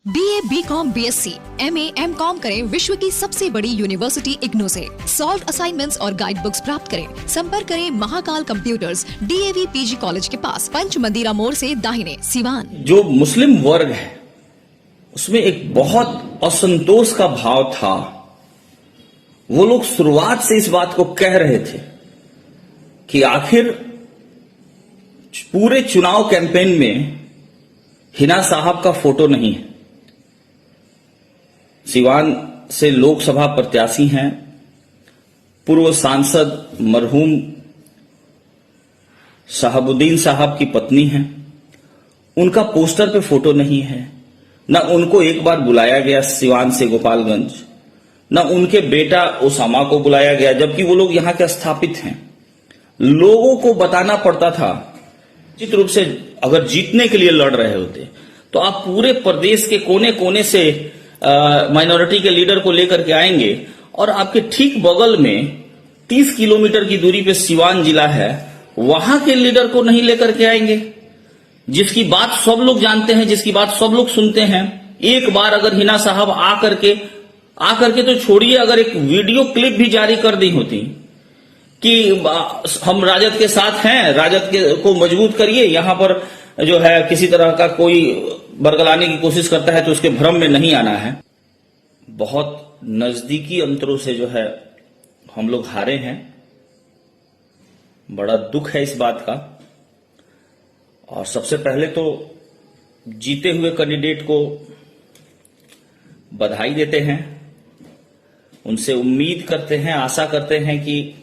BA, BCom, BSc, MA, MCom करें विश्व की सबसे बड़ी यूनिवर्सिटी इग्नू से। सॉल्व असाइनमेंट्स और गाइड बुक्स प्राप्त करें। संपर्क करें Mahakal computers, DAV PG college के पास, पंच मंदिरा मोड़ से दाहिने, सिवान। जो मुस्लिम वर्ग है उसमें एक बहुत असंतोष का भाव था। वो लोग शुरुआत से इस बात को कह रहे थे कि आखिर पूरे चुनाव कैंपेन में हिना साहब का फोटो नहीं है। सिवान से लोकसभा प्रत्याशी हैं, पूर्व सांसद मरहूम शहाबुद्दीन साहब की पत्नी हैं। उनका पोस्टर पे फोटो नहीं है, न उनको एक बार बुलाया गया सिवान से गोपालगंज, न उनके बेटा ओसामा को बुलाया गया, जबकि वो लोग यहां के स्थापित हैं। लोगों को बताना पड़ता था। निश्चित रूप से अगर जीतने के लिए लड़ रहे होते तो आप पूरे प्रदेश के कोने कोने से माइनॉरिटी के लीडर को लेकर के आएंगे, और आपके ठीक बगल में 30 किलोमीटर की दूरी पे सिवान जिला है, वहां के लीडर को नहीं लेकर के आएंगे, जिसकी बात सब लोग जानते हैं, जिसकी बात सब लोग सुनते हैं। एक बार अगर हिना साहब आकर के तो छोड़िए, अगर एक वीडियो क्लिप भी जारी कर दी होती कि हम राजद के साथ हैं, राजद को मजबूत करिए, यहां पर जो है किसी तरह का कोई बरगलाने की कोशिश करता है तो उसके भ्रम में नहीं आना है। बहुत नजदीकी अंतरों से जो है हम लोग हारे हैं। बड़ा दुख है इस बात का। और सबसे पहले तो जीते हुए कैंडिडेट को बधाई देते हैं, उनसे उम्मीद करते हैं, आशा करते हैं कि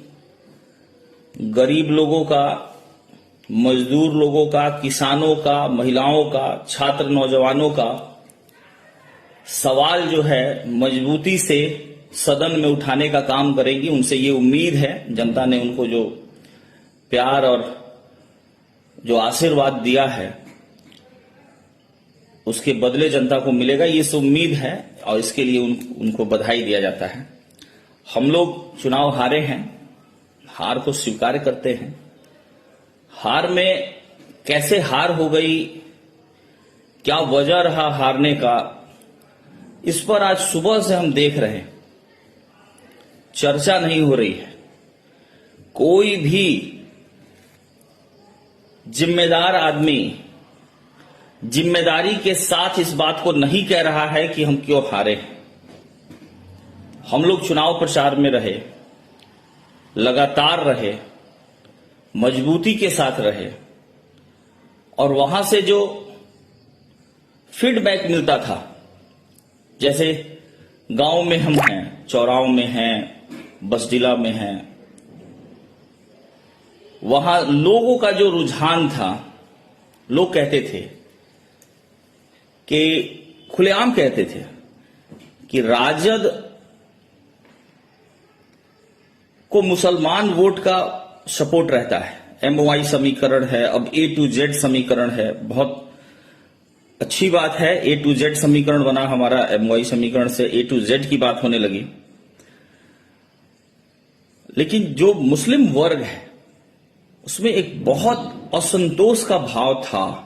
गरीब लोगों का, मजदूर लोगों का, किसानों का, महिलाओं का, छात्र नौजवानों का सवाल जो है मजबूती से सदन में उठाने का काम करेंगी। उनसे ये उम्मीद है। जनता ने उनको जो प्यार और जो आशीर्वाद दिया है उसके बदले जनता को मिलेगा, ये उम्मीद है, और इसके लिए उनको बधाई दिया जाता है। हम लोग चुनाव हारे हैं, हार को स्वीकार करते हैं। हार में कैसे हार हो गई, क्या वजह रहा हारने का, इस पर आज सुबह से हम देख रहे हैं। चर्चा नहीं हो रही है। कोई भी जिम्मेदार आदमी जिम्मेदारी के साथ इस बात को नहीं कह रहा है कि हम क्यों हारे। हम लोग चुनाव प्रचार में रहे, लगातार रहे, मजबूती के साथ रहे, और वहां से जो फीडबैक मिलता था, जैसे गांव में हम हैं, चौराहों में हैं, बसडीला में हैं, वहां लोगों का जो रुझान था, लोग कहते थे कि खुलेआम कहते थे कि राजद को मुसलमान वोट का सपोर्ट रहता है। MOI समीकरण है, अब A to Z समीकरण है। बहुत अच्छी बात है, A to Z समीकरण बना हमारा। MOI समीकरण से A to Z की बात होने लगी। लेकिन जो मुस्लिम वर्ग है उसमें एक बहुत असंतोष का भाव था।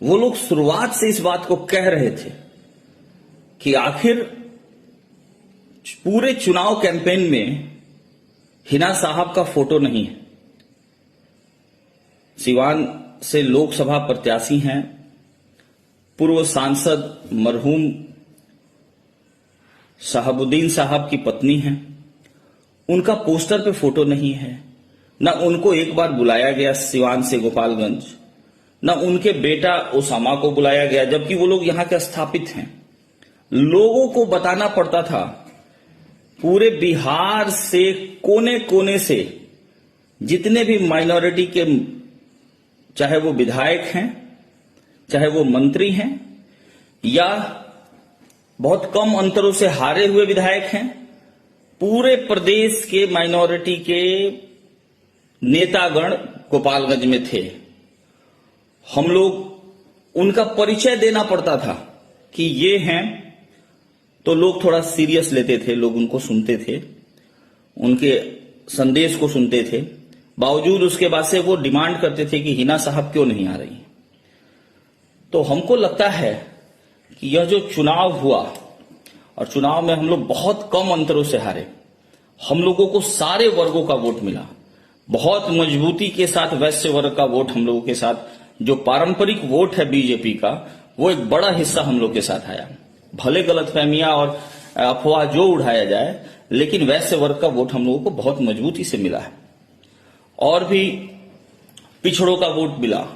वो लोग शुरुआत से इस बात को कह रहे थे कि आखिर पूरे चुनाव कैंपेन में हिना साहब का फोटो नहीं है। सिवान से लोकसभा प्रत्याशी हैं, पूर्व सांसद मरहूम शहाबुद्दीन साहब की पत्नी हैं। उनका पोस्टर पे फोटो नहीं है, न उनको एक बार बुलाया गया सिवान से गोपालगंज, न उनके बेटा ओसामा को बुलाया गया, जबकि वो लोग यहां के स्थापित हैं। लोगों को बताना पड़ता था। पूरे बिहार से कोने कोने से जितने भी माइनॉरिटी के, चाहे वो विधायक हैं, चाहे वो मंत्री हैं, या बहुत कम अंतरों से हारे हुए विधायक हैं, पूरे प्रदेश के माइनॉरिटी के नेतागण गोपालगंज में थे। हम लोग उनका परिचय देना पड़ता था कि ये हैं, तो लोग थोड़ा सीरियस लेते थे, लोग उनको सुनते थे, उनके संदेश को सुनते थे। बावजूद उसके बाद से वो डिमांड करते थे कि हिना साहब क्यों नहीं आ रही। तो हमको लगता है कि यह जो चुनाव हुआ, और चुनाव में हम लोग बहुत कम अंतरों से हारे, हम लोगों को सारे वर्गों का वोट मिला, बहुत मजबूती के साथ वैश्य वर्ग का वोट हम लोगों के साथ, जो पारंपरिक वोट है बीजेपी का, वो एक बड़ा हिस्सा हम लोग के साथ आया। भले गलतफहमियां और अफवाह जो उड़ाया जाए, लेकिन वैश्य वर्ग का वोट हम लोगों को बहुत मजबूती से मिला है। और भी पिछड़ों का वोट मिला,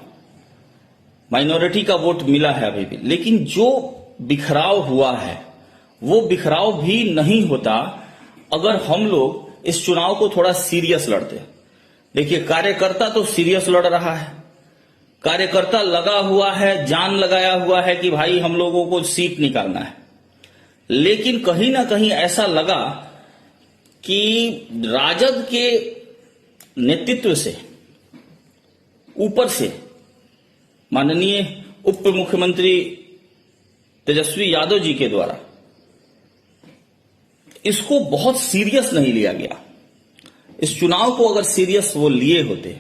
माइनॉरिटी का वोट मिला है अभी भी, लेकिन जो बिखराव हुआ है वो बिखराव भी नहीं होता अगर हम लोग इस चुनाव को थोड़ा सीरियस लड़ते। देखिए, कार्यकर्ता तो सीरियस लड़ रहा है, कार्यकर्ता लगा हुआ है, जान लगाया हुआ है कि भाई हम लोगों को सीट निकालना है, लेकिन कहीं ना कहीं ऐसा लगा कि राजद के नेतृत्व से, ऊपर से माननीय उप मुख्यमंत्री तेजस्वी यादव जी के द्वारा इसको बहुत सीरियस नहीं लिया गया। इस चुनाव को अगर सीरियस वो लिए होते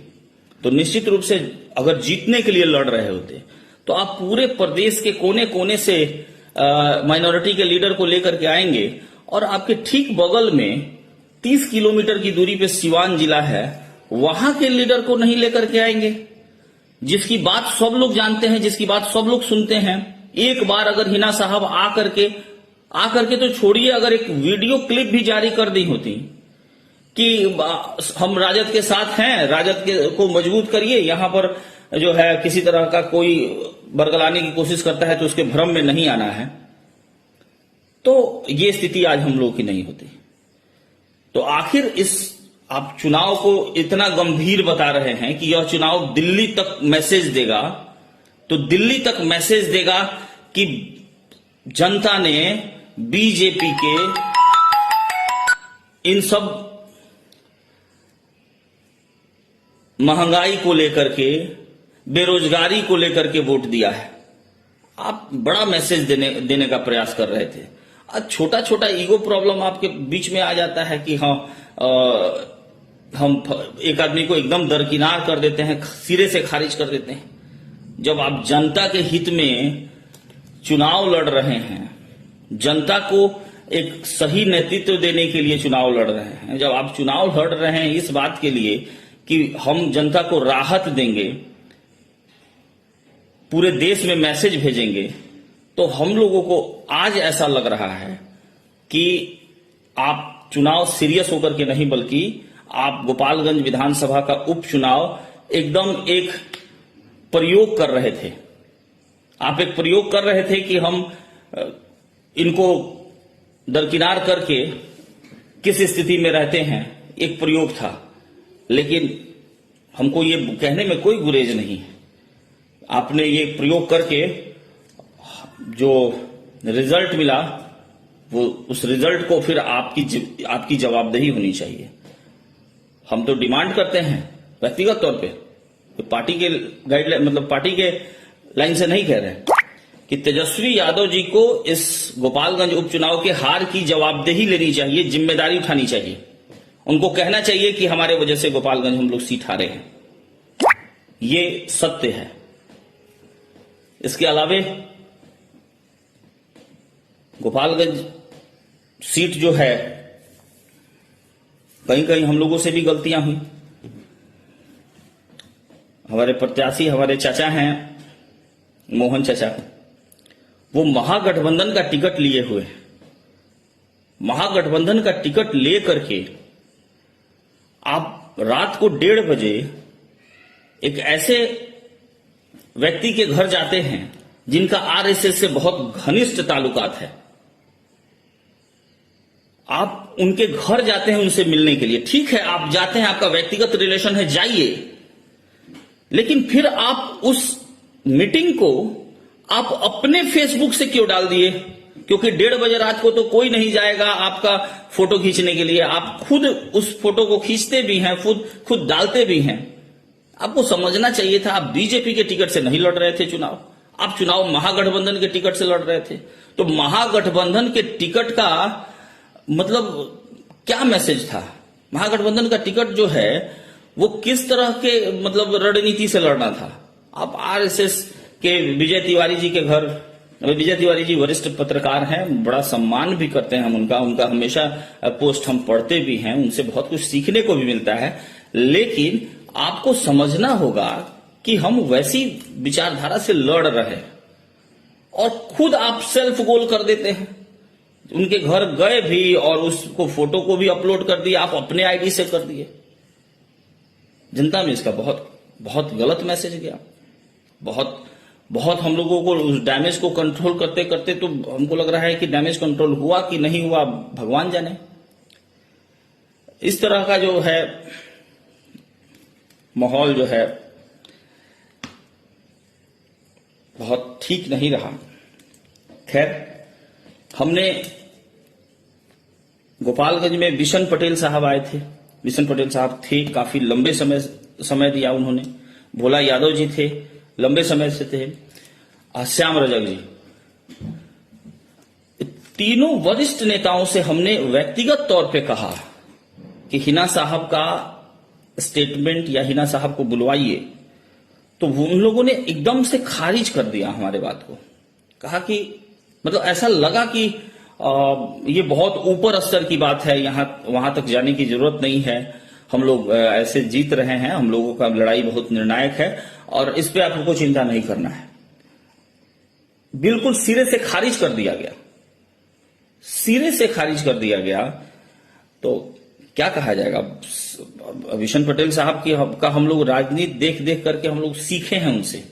तो निश्चित रूप से अगर जीतने के लिए लड़ रहे होते तो आप पूरे प्रदेश के कोने कोने से माइनॉरिटी के लीडर को लेकर के आएंगे, और आपके ठीक बगल में 30 किलोमीटर की दूरी पे सिवान जिला है, वहां के लीडर को नहीं लेकर के आएंगे, जिसकी बात सब लोग जानते हैं, जिसकी बात सब लोग सुनते हैं। एक बार अगर हिना साहब आकर के तो छोड़िए, अगर एक वीडियो क्लिप भी जारी कर दी होती कि हम राजद के साथ हैं, राजद को मजबूत करिए, यहां पर जो है किसी तरह का कोई बरगलाने की कोशिश करता है तो उसके भ्रम में नहीं आना है, तो ये स्थिति आज हम लोग की नहीं होती। तो आखिर इस आप चुनाव को इतना गंभीर बता रहे हैं कि यह चुनाव दिल्ली तक मैसेज देगा, तो दिल्ली तक मैसेज देगा कि जनता ने बीजेपी के इन सब महंगाई को लेकर के, बेरोजगारी को लेकर के वोट दिया है। आप बड़ा मैसेज देने का प्रयास कर रहे थे। आज छोटा छोटा ईगो प्रॉब्लम आपके बीच में आ जाता है कि हाँ, हम एक आदमी को एकदम दरकिनार कर देते हैं, सिरे से खारिज कर देते हैं। जब आप जनता के हित में चुनाव लड़ रहे हैं, जनता को एक सही नेतृत्व देने के लिए चुनाव लड़ रहे हैं, जब आप चुनाव लड़ रहे हैं इस बात के लिए कि हम जनता को राहत देंगे, पूरे देश में मैसेज भेजेंगे, तो हम लोगों को आज ऐसा लग रहा है कि आप चुनाव सीरियस होकर के नहीं, बल्कि आप गोपालगंज विधानसभा का उपचुनाव एकदम एक प्रयोग कर रहे थे। आप एक प्रयोग कर रहे थे कि हम इनको दरकिनार करके किस स्थिति में रहते हैं, एक प्रयोग था। लेकिन हमको ये कहने में कोई गुरेज नहीं है, आपने ये प्रयोग करके जो रिजल्ट मिला, वो उस रिजल्ट को फिर आपकी जवाबदेही होनी चाहिए। हम तो डिमांड करते हैं व्यक्तिगत तौर पे, तो पार्टी के गाइडलाइन, मतलब पार्टी के लाइन से नहीं कह रहे हैं, कि तेजस्वी यादव जी को इस गोपालगंज उपचुनाव के हार की जवाबदेही लेनी चाहिए, जिम्मेदारी उठानी चाहिए। उनको कहना चाहिए कि हमारे वजह से गोपालगंज हम लोग सीट हारे हैं, ये सत्य है। इसके अलावे गोपालगंज सीट जो है, कहीं कहीं हम लोगों से भी गलतियां हुई। हमारे प्रत्याशी, हमारे चाचा हैं मोहन चाचा, वो महागठबंधन का टिकट लिए हुए, महागठबंधन का टिकट ले करके आप रात को 1:30 बजे एक ऐसे व्यक्ति के घर जाते हैं जिनका आरएसएस से बहुत घनिष्ठ ताल्लुकात है। आप उनके घर जाते हैं उनसे मिलने के लिए, ठीक है, आप जाते हैं, आपका व्यक्तिगत रिलेशन है, जाइए, लेकिन फिर आप उस मीटिंग को आप अपने फेसबुक से क्यों डाल दिए? क्योंकि 1:30 बजे रात को तो कोई नहीं जाएगा आपका फोटो खींचने के लिए। आप खुद उस फोटो को खींचते भी हैं, खुद डालते भी हैं। आपको समझना चाहिए था, आप बीजेपी के टिकट से नहीं लड़ रहे थे चुनाव, आप चुनाव महागठबंधन के टिकट से लड़ रहे थे। तो महागठबंधन के टिकट का मतलब क्या मैसेज था? महागठबंधन का टिकट जो है वो किस तरह के मतलब रणनीति से लड़ना था? आप आरएसएस के विजय तिवारी जी के घर विजय तिवारी जी वरिष्ठ पत्रकार हैं, बड़ा सम्मान भी करते हैं हम उनका हमेशा पोस्ट हम पढ़ते भी हैं, उनसे बहुत कुछ सीखने को भी मिलता है। लेकिन आपको समझना होगा कि हम वैसी विचारधारा से लड़ रहे हैं और खुद आप सेल्फ गोल कर देते हैं। उनके घर गए भी और उसको फोटो को भी अपलोड कर दिया, आप अपने आईडी से कर दिए। जनता में इसका बहुत बहुत गलत मैसेज गया। बहुत हम लोगों को उस डैमेज को कंट्रोल करते करते तो हमको लग रहा है कि डैमेज कंट्रोल हुआ कि नहीं हुआ भगवान जाने। इस तरह का जो है माहौल जो है बहुत ठीक नहीं रहा। खैर, हमने गोपालगंज में बिशन पटेल साहब आए थे। बिशन पटेल साहब थे, काफी लंबे समय दिया उन्होंने। भोला यादव जी थे, लंबे समय से थे। श्याम रजक जी, तीनों वरिष्ठ नेताओं से हमने व्यक्तिगत तौर पे कहा कि हिना साहब का स्टेटमेंट या हिना साहब को बुलवाइए, तो उन लोगों ने एकदम से खारिज कर दिया हमारे बात को। कहा कि मतलब ऐसा लगा कि ये बहुत ऊपर स्तर की बात है, वहां तक जाने की जरूरत नहीं है, हम लोग ऐसे जीत रहे हैं, हम लोगों का लड़ाई बहुत निर्णायक है और इस पे आपको चिंता नहीं करना है। बिल्कुल सिरे से खारिज कर दिया गया, सिरे से खारिज कर दिया गया। तो क्या कहा जाएगा? बिशन पटेल साहब का हम लोग राजनीति देख देख करके हम लोग सीखे हैं उनसे,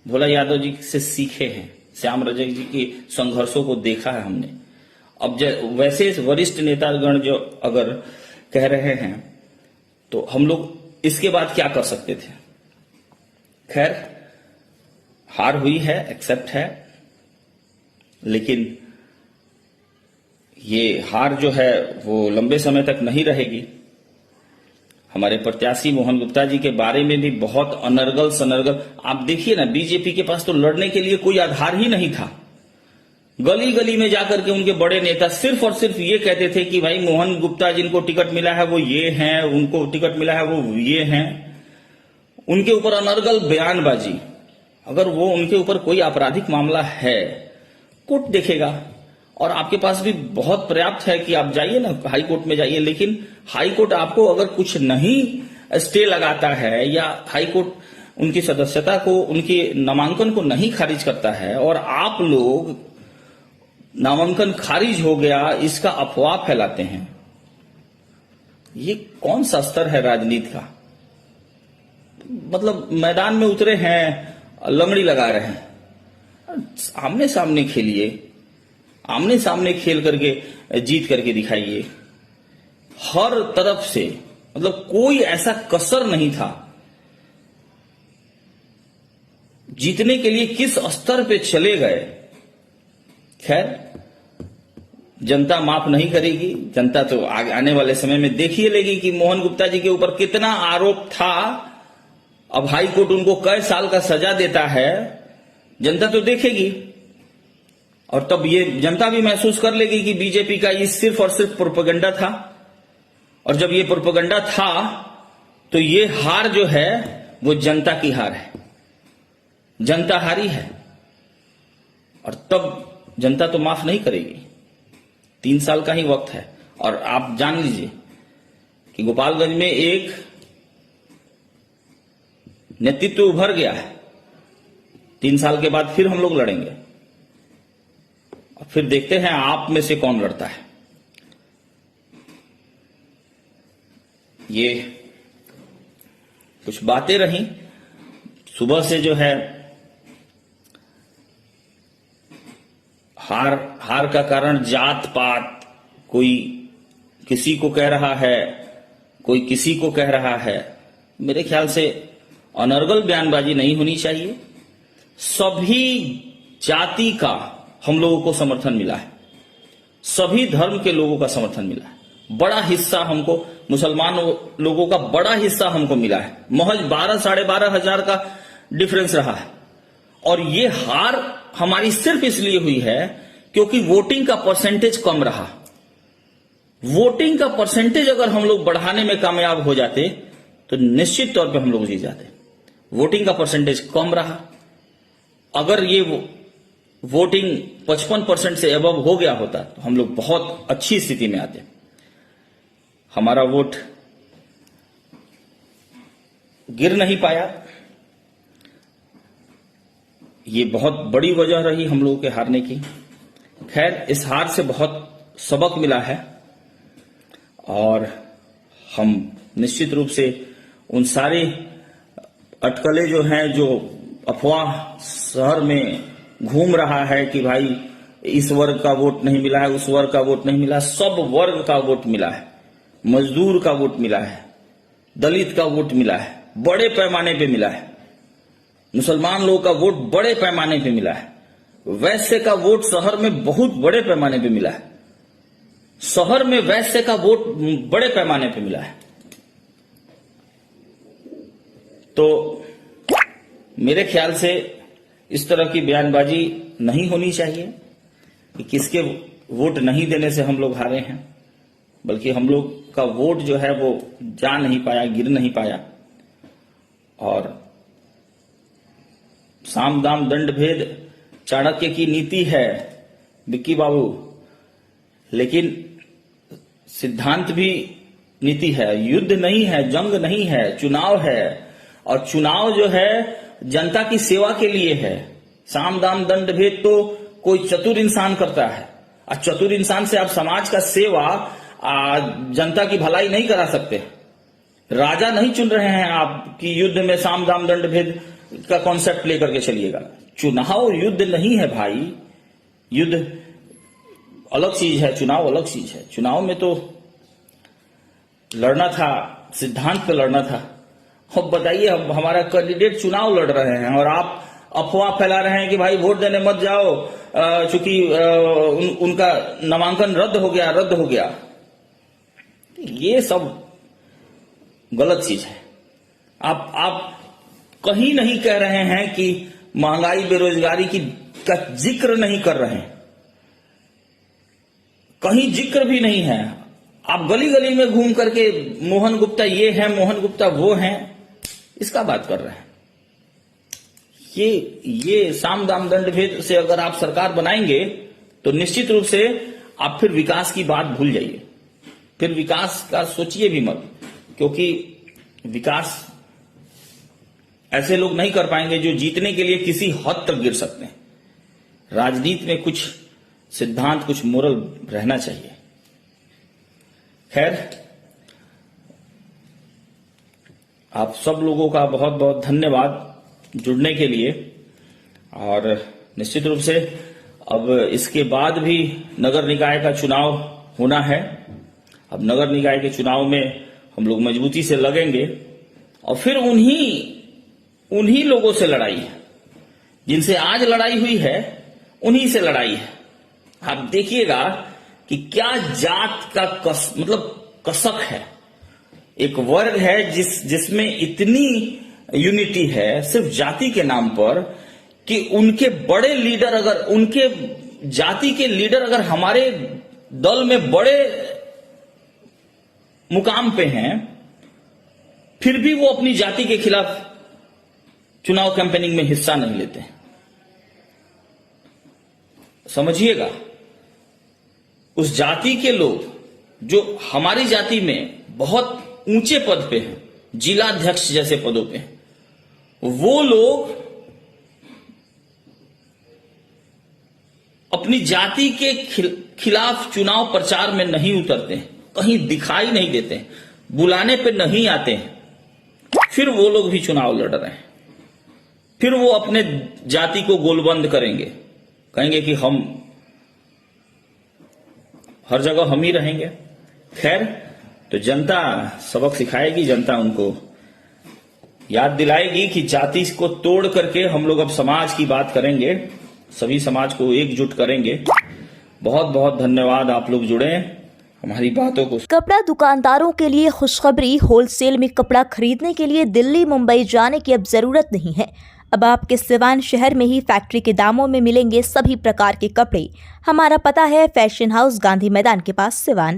भोला यादव जी से सीखे हैं, श्याम रजक जी के संघर्षों को देखा है हमने। अब वैसे वरिष्ठ नेतागण जो अगर कह रहे हैं तो हम लोग इसके बाद क्या कर सकते थे? खैर, हार हुई है, एक्सेप्ट है, लेकिन ये हार जो है वो लंबे समय तक नहीं रहेगी। हमारे प्रत्याशी मोहन गुप्ता जी के बारे में भी बहुत अनर्गल सनर्गल, आप देखिए ना, बीजेपी के पास तो लड़ने के लिए कोई आधार ही नहीं था। गली गली में जाकर के उनके बड़े नेता सिर्फ और सिर्फ ये कहते थे कि भाई मोहन गुप्ता जिनको टिकट मिला है वो ये हैं, उनको टिकट मिला है वो ये हैं। उनके ऊपर अनर्गल बयानबाजी। अगर वो उनके ऊपर कोई आपराधिक मामला है, कोर्ट देखेगा और आपके पास भी बहुत पर्याप्त है कि आप जाइए ना, हाई कोर्ट में जाइए। लेकिन हाई कोर्ट आपको अगर कुछ नहीं स्टे लगाता है या हाई कोर्ट उनकी सदस्यता को, उनके नामांकन को नहीं खारिज करता है और आप लोग नामांकन खारिज हो गया इसका अफवाह फैलाते हैं, ये कौन सा स्तर है राजनीति का? मतलब मैदान में उतरे हैं, लंगड़ी लगा रहे हैं। आमने सामने खेलिए, आमने सामने खेल करके जीत करके दिखाइए। हर तरफ से मतलब कोई ऐसा कसर नहीं था। जीतने के लिए किस स्तर पे चले गए। खैर, जनता माफ नहीं करेगी। जनता तो आने वाले समय में देख ही लेगी कि मोहन गुप्ता जी के ऊपर कितना आरोप था। अब हाई कोर्ट उनको कई साल का सजा देता है, जनता तो देखेगी और तब ये जनता भी महसूस कर लेगी कि बीजेपी का ये सिर्फ और सिर्फ प्रोपेगेंडा था। और जब ये प्रोपेगेंडा था तो ये हार जो है वो जनता की हार है, जनता हारी है और तब जनता तो माफ नहीं करेगी। 3 साल का ही वक्त है और आप जान लीजिए कि गोपालगंज में एक नेतृत्व उभर गया है। 3 साल के बाद फिर हम लोग लड़ेंगे और फिर देखते हैं आप में से कौन लड़ता है। ये कुछ बातें रही सुबह से, जो है हार का कारण जात पात, कोई किसी को कह रहा है, कोई किसी को कह रहा है। मेरे ख्याल से अनर्गल बयानबाजी नहीं होनी चाहिए। सभी जाति का हम लोगों को समर्थन मिला है, सभी धर्म के लोगों का समर्थन मिला है। बड़ा हिस्सा हमको, मुसलमान लोगों का बड़ा हिस्सा हमको मिला है। महज 12-12.5 हजार का डिफरेंस रहा है और ये हार हमारी सिर्फ इसलिए हुई है क्योंकि वोटिंग का परसेंटेज कम रहा। वोटिंग का परसेंटेज अगर हम लोग बढ़ाने में कामयाब हो जाते तो निश्चित तौर पे हम लोग जीत जाते। वोटिंग का परसेंटेज कम रहा। अगर ये वोटिंग 55% से एबव हो गया होता तो हम लोग बहुत अच्छी स्थिति में आते। हमारा वोट गिर नहीं पाया, ये बहुत बड़ी वजह रही हम लोगों के हारने की। खैर, इस हार से बहुत सबक मिला है और हम निश्चित रूप से उन सारे अटकलें जो हैं, जो अफवाह शहर में घूम रहा है कि भाई इस वर्ग का वोट नहीं मिला है, उस वर्ग का वोट नहीं मिला, सब वर्ग का वोट मिला है। मजदूर का वोट मिला है, दलित का वोट मिला है, बड़े पैमाने पे मिला है। मुसलमान लोगों का वोट बड़े पैमाने पे मिला है। वैश्य का वोट शहर में बहुत बड़े पैमाने पे मिला है। शहर में वैश्य का वोट बड़े पैमाने पे मिला है। तो मेरे ख्याल से इस तरह की बयानबाजी नहीं होनी चाहिए कि किसके वोट नहीं देने से हम लोग हारे हैं, बल्कि हम लोग का वोट जो है वो जा नहीं पाया, गिर नहीं पाया। और साम दाम दंड भेद चाणक्य की नीति है विक्की बाबू, लेकिन सिद्धांत भी नीति है। युद्ध नहीं है, जंग नहीं है, चुनाव है। और चुनाव जो है जनता की सेवा के लिए है। साम दाम दंड भेद तो कोई चतुर इंसान करता है, और चतुर इंसान से आप समाज का सेवा, जनता की भलाई नहीं करा सकते। राजा नहीं चुन रहे हैं आप कि युद्ध में साम दाम दंड भेद का कॉन्सेप्ट लेकर के चलिएगा। चुनाव युद्ध नहीं है भाई, युद्ध अलग चीज है, चुनाव अलग चीज है। चुनाव में तो लड़ना था, सिद्धांत पे लड़ना था। अब बताइए, अब हमारा कैंडिडेट चुनाव लड़ रहे हैं और आप अफवाह फैला रहे हैं कि भाई वोट देने मत जाओ, चूंकि उनका नामांकन रद्द हो गया। ये सब गलत चीज है। आप कहीं नहीं कह रहे हैं कि महंगाई बेरोजगारी का जिक्र नहीं कर रहे हैं, कहीं जिक्र भी नहीं है। आप गली गली में घूम करके मोहन गुप्ता ये है, मोहन गुप्ता वो हैं, इसका बात कर रहे हैं। ये साम दाम दंड भेद से अगर आप सरकार बनाएंगे तो निश्चित रूप से आप फिर विकास की बात भूल जाइए, फिर विकास का सोचिए भी मत, क्योंकि विकास ऐसे लोग नहीं कर पाएंगे जो जीतने के लिए किसी हद तक गिर सकते हैं। राजनीति में कुछ सिद्धांत, कुछ मोरल रहना चाहिए। खैर, आप सब लोगों का बहुत बहुत धन्यवाद जुड़ने के लिए। और निश्चित रूप से अब इसके बाद भी नगर निकाय का चुनाव होना है। अब नगर निकाय के चुनाव में हम लोग मजबूती से लगेंगे और फिर उन्हीं लोगों से लड़ाई है जिनसे आज लड़ाई हुई है, उन्हीं से लड़ाई है। आप देखिएगा कि क्या जात का कसक है। एक वर्ग है जिसमें इतनी यूनिटी है सिर्फ जाति के नाम पर, कि उनके बड़े लीडर, अगर उनके जाति के लीडर अगर हमारे दल में बड़े मुकाम पे हैं, फिर भी वो अपनी जाति के खिलाफ चुनाव कैंपेनिंग में हिस्सा नहीं लेते हैं। समझिएगा, उस जाति के लोग जो हमारी जाति में बहुत ऊंचे पद पे हैं, जिलाध्यक्ष जैसे पदों पे हैं, वो लोग अपनी जाति के खिलाफ चुनाव प्रचार में नहीं उतरते हैं, कहीं दिखाई नहीं देते हैं, बुलाने पे नहीं आते हैं। फिर वो लोग भी चुनाव लड़ रहे हैं। फिर वो अपने जाति को गोलबंद करेंगे, कहेंगे कि हम हर जगह हम ही रहेंगे। खैर, तो जनता सबक सिखाएगी, जनता उनको याद दिलाएगी कि जाति को तोड़ करके हम लोग अब समाज की बात करेंगे, सभी समाज को एकजुट करेंगे। बहुत बहुत धन्यवाद, आप लोग जुड़े हमारी बातों को। कपड़ा दुकानदारों के लिए खुशखबरी, होलसेल में कपड़ा खरीदने के लिए दिल्ली मुंबई जाने की अब जरूरत नहीं है। अब आपके सिवान शहर में ही फैक्ट्री के दामों में मिलेंगे सभी प्रकार के कपड़े। हमारा पता है फैशन हाउस, गांधी मैदान के पास, सिवान।